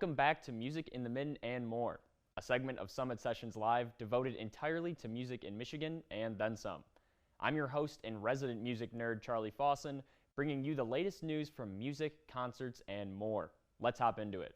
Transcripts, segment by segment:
Welcome back to Music in the Mitten and More, a segment of Summit Sessions Live devoted entirely to music in Michigan and then some. I'm your host and resident music nerd, Charlie Fawson, bringing you the latest news from music, concerts, and more. Let's hop into it.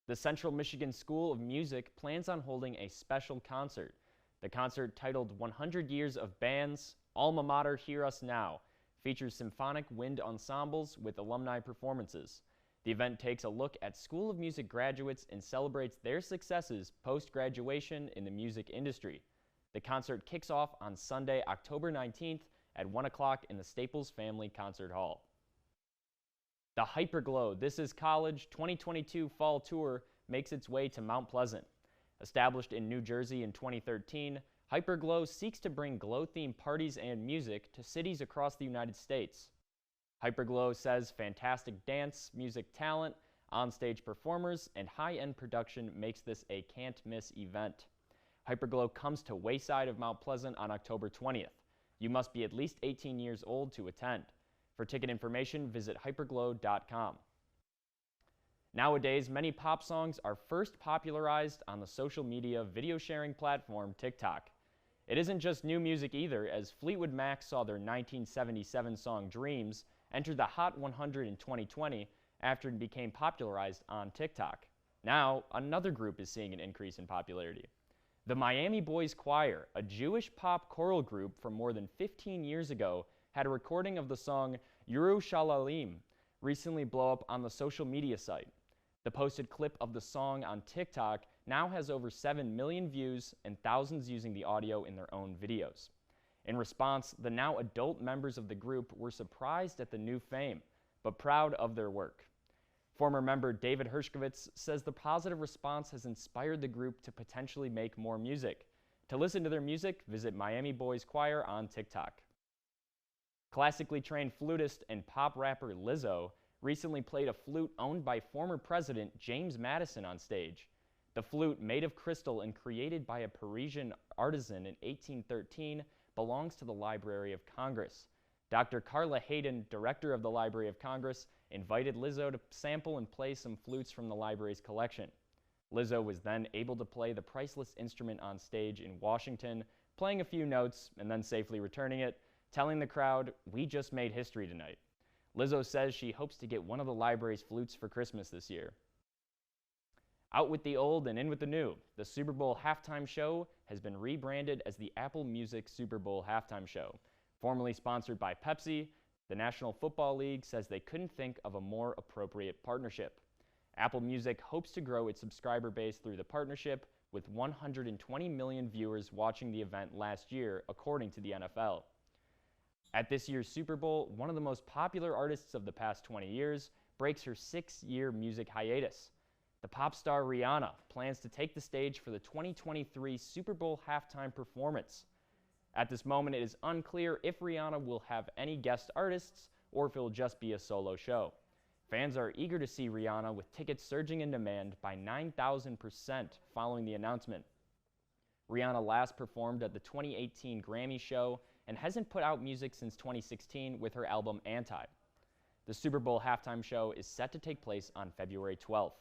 The Central Michigan School of Music plans on holding a special concert. The concert, titled 100 Years of Bands, Alma Mater Hear Us Now, features symphonic wind ensembles with alumni performances. The event takes a look at School of Music graduates and celebrates their successes post-graduation in the music industry. The concert kicks off on Sunday, October 19th at 1 o'clock in the Staples Family Concert Hall. The Hyperglow This Is College 2022 Fall Tour makes its way to Mount Pleasant. Established in New Jersey in 2013, Hyperglow seeks to bring glow-themed parties and music to cities across the United States. Hyperglow says fantastic dance, music talent, on-stage performers, and high-end production makes this a can't-miss event. Hyperglow comes to Wayside of Mount Pleasant on October 20th. You must be at least 18 years old to attend. For ticket information, visit hyperglow.com. Nowadays, many pop songs are first popularized on the social media video sharing platform TikTok. It isn't just new music either, as Fleetwood Mac saw their 1977 song Dreams enter the Hot 100 in 2020 after it became popularized on TikTok. Now, another group is seeing an increase in popularity. The Miami Boys Choir, a Jewish pop choral group from more than 15 years ago, had a recording of the song Yerushalayim recently blow up on the social media site. The posted clip of the song on TikTok now has over 7 million views and thousands using the audio in their own videos. In response, the now adult members of the group were surprised at the new fame, but proud of their work. Former member David Hershkovitz says the positive response has inspired the group to potentially make more music. To listen to their music, visit Miami Boys Choir on TikTok. Classically trained flutist and pop rapper Lizzo recently played a flute owned by former President James Madison on stage. The flute, made of crystal and created by a Parisian artisan in 1813, belongs to the Library of Congress. Dr. Carla Hayden, director of the Library of Congress, invited Lizzo to sample and play some flutes from the library's collection. Lizzo was then able to play the priceless instrument on stage in Washington, playing a few notes and then safely returning it, telling the crowd, "We just made history tonight." Lizzo says she hopes to get one of the library's flutes for Christmas this year. Out with the old and in with the new, the Super Bowl halftime show has been rebranded as the Apple Music Super Bowl halftime show. Formerly sponsored by Pepsi, the National Football League says they couldn't think of a more appropriate partnership. Apple Music hopes to grow its subscriber base through the partnership, with 120 million viewers watching the event last year, according to the NFL. At this year's Super Bowl, one of the most popular artists of the past 20 years breaks her 6-year music hiatus. The pop star Rihanna plans to take the stage for the 2023 Super Bowl halftime performance. At this moment, it is unclear if Rihanna will have any guest artists or if it will just be a solo show. Fans are eager to see Rihanna, with tickets surging in demand by 9,000% following the announcement. Rihanna last performed at the 2018 Grammy show and hasn't put out music since 2016 with her album Anti. The Super Bowl halftime show is set to take place on February 12th.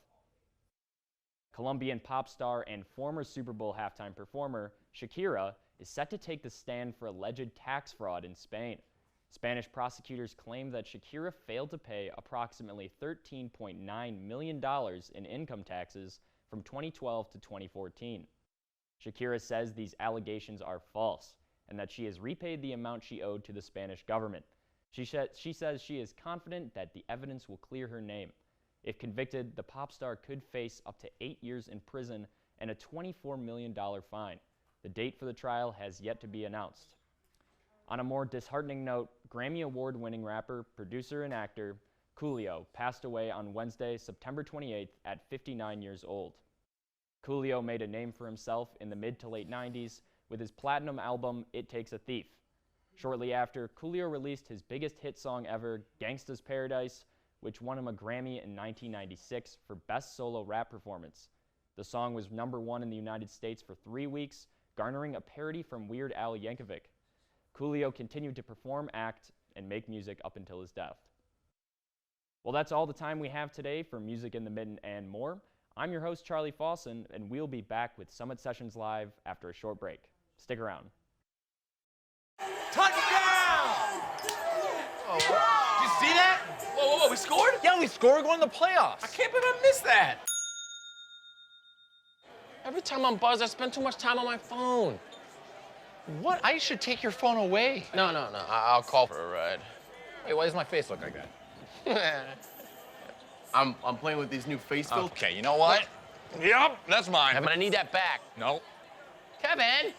Colombian pop star and former Super Bowl halftime performer Shakira is set to take the stand for alleged tax fraud in Spain. Spanish prosecutors claim that Shakira failed to pay approximately $13.9 million in income taxes from 2012 to 2014. Shakira says these allegations are false and that she has repaid the amount she owed to the Spanish government. She says she is confident that the evidence will clear her name. If convicted, the pop star could face up to 8 years in prison and a $24 million fine. The date for the trial has yet to be announced. On a more disheartening note, Grammy Award-winning rapper, producer, and actor Coolio passed away on Wednesday, September 28th at 59 years old. Coolio made a name for himself in the mid to late 90s with his platinum album, It Takes a Thief. Shortly after, Coolio released his biggest hit song ever, Gangsta's Paradise, which won him a Grammy in 1996 for Best Solo Rap Performance. The song was #1 in the United States for 3 weeks, garnering a parody from Weird Al Yankovic. Coolio continued to perform, act, and make music up until his death. Well, that's all the time we have today for Music in the Mitten and more. I'm your host, Charlie Fawson, and we'll be back with Summit Sessions Live after a short break. Stick around. Touchdown! Oh, did you see that? Whoa, we scored? Yeah, we scored. We're going to the playoffs. I can't believe I missed that. Every time I'm buzzed, I spend too much time on my phone. What? I should take your phone away. No. I'll call for a ride. Hey, why does my face look like that? I'm playing with these new face filters. Okay, you know what? Yep, that's mine. I'm gonna need that back. No. Kevin!